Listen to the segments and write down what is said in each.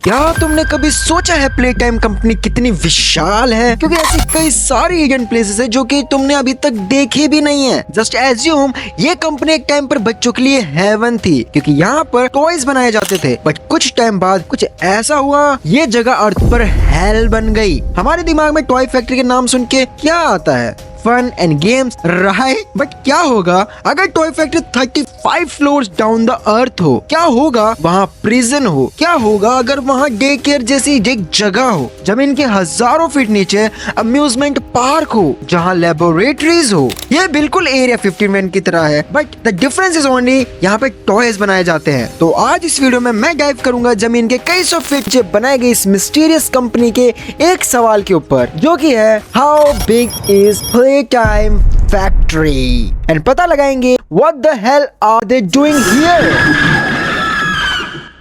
क्या तुमने कभी सोचा है प्ले टाइम कंपनी कितनी विशाल है? क्योंकि ऐसी कई सारी हिडन प्लेसेस है जो कि तुमने अभी तक देखे भी नहीं है। जस्ट एज्यूम ये कंपनी एक टाइम पर बच्चों के लिए हेवन थी, क्योंकि यहाँ पर टॉयज बनाए जाते थे। बट कुछ टाइम बाद कुछ ऐसा हुआ, ये जगह अर्थ पर हेल बन गई। हमारे दिमाग में टॉय फैक्ट्री के नाम सुन के क्या आता है? Fun and games, right? But क्या होगा अगर toy factory 35 floors down the earth हो? क्या होगा वहाँ प्रिजन हो? क्या होगा अगर वहाँ डे केयर जैसी एक जगह हो? जमीन के हजारों फीट नीचे अम्यूजमेंट पार्क हो जहाँ लेबोरेटरीज हो? ये बिल्कुल एरिया 51 की तरह है, but the difference is only यहाँ पे टॉयज बनाए जाते हैं। तो आज इस वीडियो में मैं डाइव करूंगा जमीन के कई सौ फीट से बनाई गई इस मिस्टीरियस कंपनी के एक सवाल के ऊपर, जो कि है how big is Playtime Factory, and पता लगाएंगे what the hell are they doing here?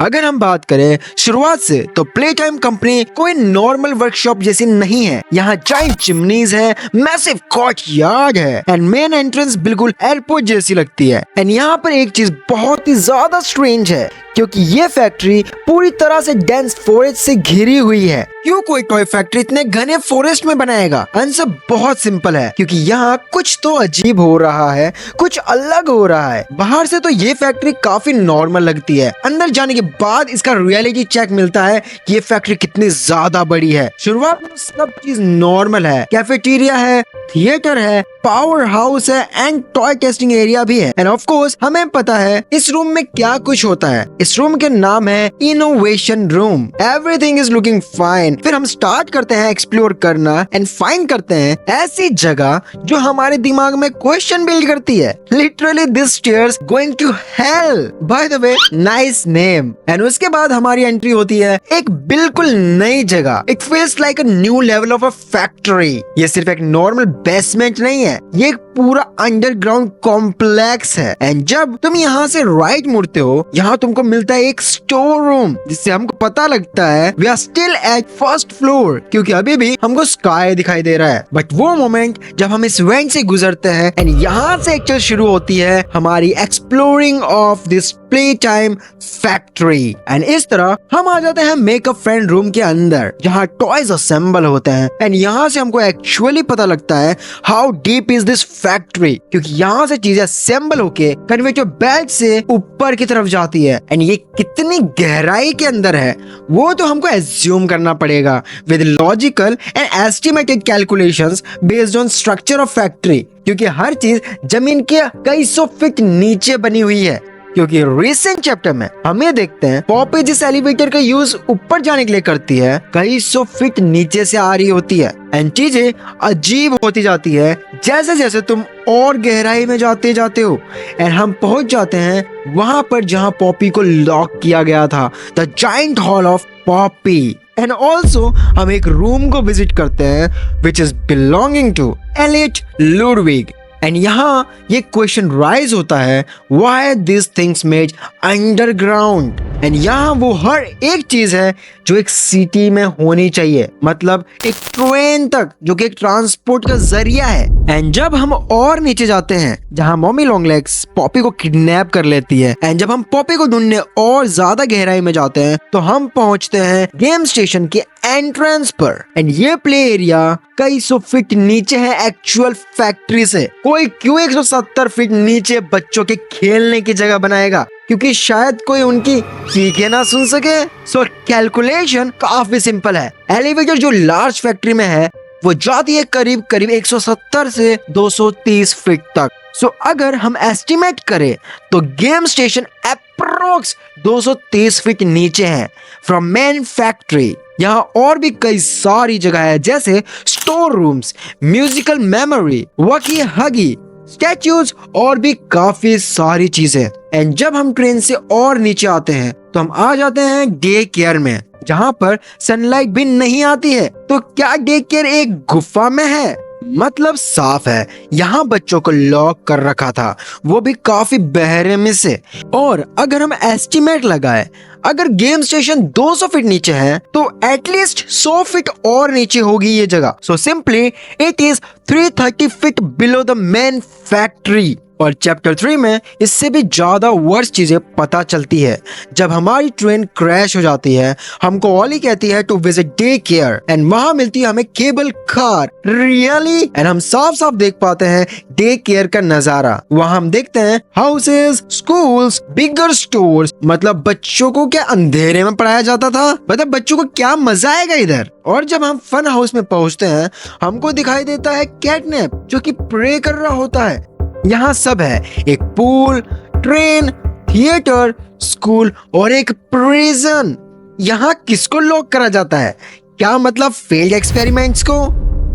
अगर हम बात करें शुरुआत से, तो प्ले टाइम कंपनी कोई नॉर्मल वर्कशॉप जैसी नहीं है। यहाँ जाइंट चिमनीज है, मैसिव कोर्टयार्ड है एंड मेन एंट्रेंस बिल्कुल एयरपोर्ट जैसी लगती है। एंड यहाँ पर एक चीज बहुत ही ज्यादा स्ट्रेंज है, क्योंकि ये फैक्ट्री पूरी तरह से डेंस फॉरेस्ट से घिरी हुई है। क्यों कोई टॉय फैक्ट्री इतने घने फॉरेस्ट में बनाएगा? आंसर बहुत सिंपल है, क्योंकि यहाँ कुछ तो अजीब हो रहा है, कुछ अलग हो रहा है। बाहर से तो ये फैक्ट्री काफी नॉर्मल लगती है, अंदर जाने के बाद इसका रियलिटी चेक मिलता है कि ये फैक्ट्री कितनी ज्यादा बड़ी है। शुरुआत में सब चीज नॉर्मल है, कैफेटेरिया है, थिएटर है, पावर हाउस है एंड टॉय टेस्टिंग एरिया भी है। एंड ऑफ कोर्स हमें पता है इस रूम में क्या कुछ होता है। इस रूम के नाम है innovation room. Everything is looking fine. फिर हम स्टार्ट करते हैं एक्सप्लोर करना एंड फाइंड करते हैं ऐसी जगह जो हमारे दिमाग में क्वेश्चन बिल्ड करती है। Literally this stairs going to hell, by the way nice name. And उसके बाद हमारी एंट्री होती है एक बिल्कुल नई जगह। It feels like a new level of a factory. ये सिर्फ एक नॉर्मल बेसमेंट नहीं है, ये एक पूरा अंडरग्राउंड कॉम्प्लेक्स है। एंड जब तुम यहाँ से राइट मुड़ते हो, यहाँ तुमको मिलता है एक स्टोर रूम, जिससे हमको पता लगता है we are still at first floor, क्योंकि अभी भी हमको स्काई दिखाई दे रहा है। बट वो मोमेंट जब हम इस वेंट से गुजरते हैं एंड यहाँ से एक्चुअली शुरू होती है हमारी exploring of this play time factory. And इस तरह हम आ जाते हैं मेकअप फ्रेंड रूम के अंदर, जहाँ टॉयज असेंबल होते हैं। एंड यहाँ से हमको एक्चुअली पता लगता है how deep is this factory, क्योंकि यहाँ से चीजें असेंबल होके कन्वेयर बेल्ट से ऊपर की तरफ जाती है। एंड ये कितनी गहराई के अंदर है वो तो हमको एज्यूम करना पड़ेगा with logical and estimated calculations based on structure of factory, क्योंकि हर चीज जमीन के कई सौ फीट नीचे बनी हुई है। क्योंकि रिसेंट चैप्टर में हम ये देखते हैं पॉपी जिस एलिवेटर का यूज ऊपर जाने के लिए करती है, कई सौ फीट नीचे से आ रही होती है। एंड चीजें अजीब होती जाती है जैसे जैसे तुम और गहराई में जाते जाते हो। एंड हम पहुंच जाते हैं वहां पर जहां पॉपी को लॉक किया गया था, the giant hall of Poppy. And also हम एक रूम को विजिट करते हैं which is belonging to Elliot Ludwig. And यहाँ ये क्वेश्चन राइज होता है, why this things made underground? And यहाँ वो हर एक चीज है जो एक सिटी में होनी चाहिए, मतलब एक ट्रेन तक, जो कि एक ट्रांसपोर्ट का जरिया है। एंड जब हम और नीचे जाते हैं, जहाँ मॉमी लॉन्गलेग्स पॉपी को किडनैप कर लेती है, एंड जब हम पॉपी को ढूंढने और ज्यादा गहराई में जाते हैं, तो हम पहुंचते हैं गेम स्टेशन के एंट्रेंस पर। एंड ये प्ले एरिया कई सौ फीट नीचे है एक्चुअल फैक्ट्री से। कोई क्यों 170 फीट नीचे बच्चों के खेलने की जगह बनाएगा? क्योंकि शायद कोई उनकी चीखें ना सुन सके। सो कैलकुलेशन काफी सिंपल है। एलिवेटर जो लार्ज फैक्ट्री में है वो जाती है करीब 170 से 230 फीट तक। सो अगर हम एस्टिमेट करें तो गेम स्टेशन अप्रोक्स 230 फीट नीचे है फ्रॉम मेन फैक्ट्री। यहाँ और भी कई सारी जगह है, जैसे स्टोर रूम्स, म्यूजिकल मेमोरी, वकी हगी, स्टैच्यूज और भी काफी सारी चीजें। एंड जब हम ट्रेन से और नीचे आते हैं तो हम आ जाते हैं डे केयर में, जहाँ पर सनलाइट भी नहीं आती है। तो क्या डे केयर एक गुफा में है? मतलब साफ है, यहाँ बच्चों को लॉक कर रखा था, वो भी काफी बेरहमी से। और अगर हम एस्टिमेट लगाए, अगर गेम स्टेशन 200 फीट नीचे है तो एटलीस्ट 100 फीट और नीचे होगी ये जगह। So simply it is 330 feet below the main factory. और चैप्टर 3 में इससे भी ज्यादा वर्स्ट चीजें पता चलती है। जब हमारी ट्रेन क्रैश हो जाती है, हमको ऑली कहती है to visit day care and वहां मिलती है हमें केबल कार। रियली? एंड हम साफ साफ देख पाते हैं डे केयर का नजारा। वहां हम देखते हैं हाउसेस, स्कूल्स, बिगर स्टोर्स। मतलब बच्चों को क्या अंधेरे में पढ़ाया जाता था? मतलब बच्चों को क्या मजा आएगा इधर। और जब हम फन हाउस में पहुंचते हैं, हमको दिखाई देता है कैटनैप जो कि प्रे कर रहा होता है। यहाँ सब है, एक पूल, ट्रेन, थिएटर, स्कूल और एक प्रिजन। यहाँ किसको लॉक करा जाता है? क्या मतलब फेल्ड एक्सपेरिमेंट्स को?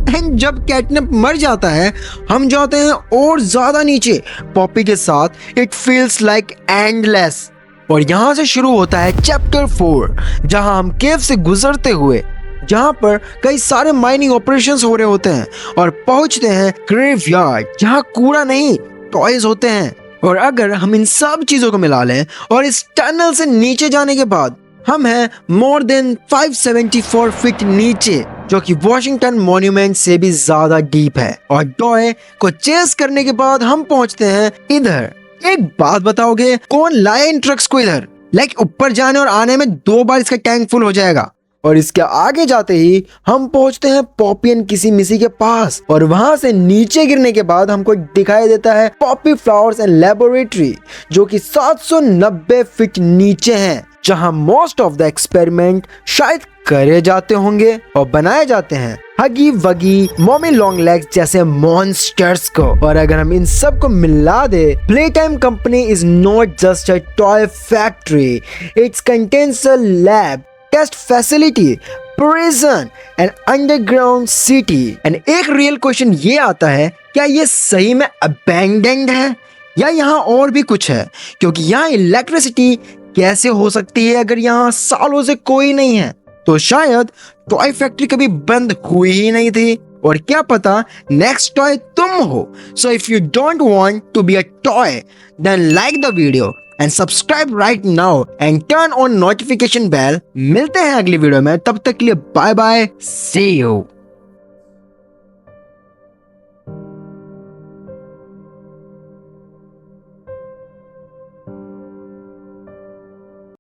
एंड जब कैटनैप मर जाता है, हम जाते हैं और ज्यादा नीचे पॉपी के साथ। It feels like endless. और यहाँ से शुरू होता है चैप्टर 4, जहाँ हम केव से गुजरते हुए, जहाँ पर कई सारे माइनिंग ऑपरेशंस हो रहे होते हैं, और पहुंचते हैं ग्रेवयार्ड, जहाँ कूड़ा नहीं टॉयज होते हैं। और अगर हम इन सब चीजों को मिला लें और इस टनल से नीचे जाने के बाद, हम हैं मोर देन 574 फीट नीचे, जो कि वॉशिंगटन मॉन्यूमेंट से भी ज्यादा डीप है। और टॉय को चेस करने के बाद हम पहुंचते हैं इधर। एक बात बताओगे, कौन लाए इन ट्रक्स को इधर? लाइक ऊपर जाने और आने में 2 बार इसका टैंक फुल हो जाएगा। और इसके आगे जाते ही हम पहुंचते हैं पॉपी एंड किसी मिसी के पास, और वहां से नीचे गिरने के बाद हमको दिखाई देता है पॉपी फ्लावर्स एंड लेबोरेटरी, जो कि 790 फीट नीचे है, जहां मोस्ट ऑफ द एक्सपेरिमेंट शायद करे जाते होंगे और बनाए जाते हैं Huggy Wuggy, Mommy Long Legs जैसे मॉन्स्टर्स को। और अगर हम इन सब को मिला दे, play time company is not just a toy factory, it's contains a lab, test facility, prison and underground city. And एक रियल क्वेश्चन ये आता है, क्या ये सही में अबैंडन्ड है या यहाँ और भी कुछ है? क्योंकि यहाँ इलेक्ट्रिसिटी कैसे हो सकती है अगर यहाँ सालों से कोई नहीं है? तो शायद टॉय फैक्ट्री कभी बंद हुई ही नहीं थी, और क्या पता नेक्स्ट टॉय तुम हो। So if you don't want to be a toy, then like the video and subscribe right now and turn on notification bell। मिलते हैं अगली वीडियो में, तब तक के लिए बाय बाय, see you।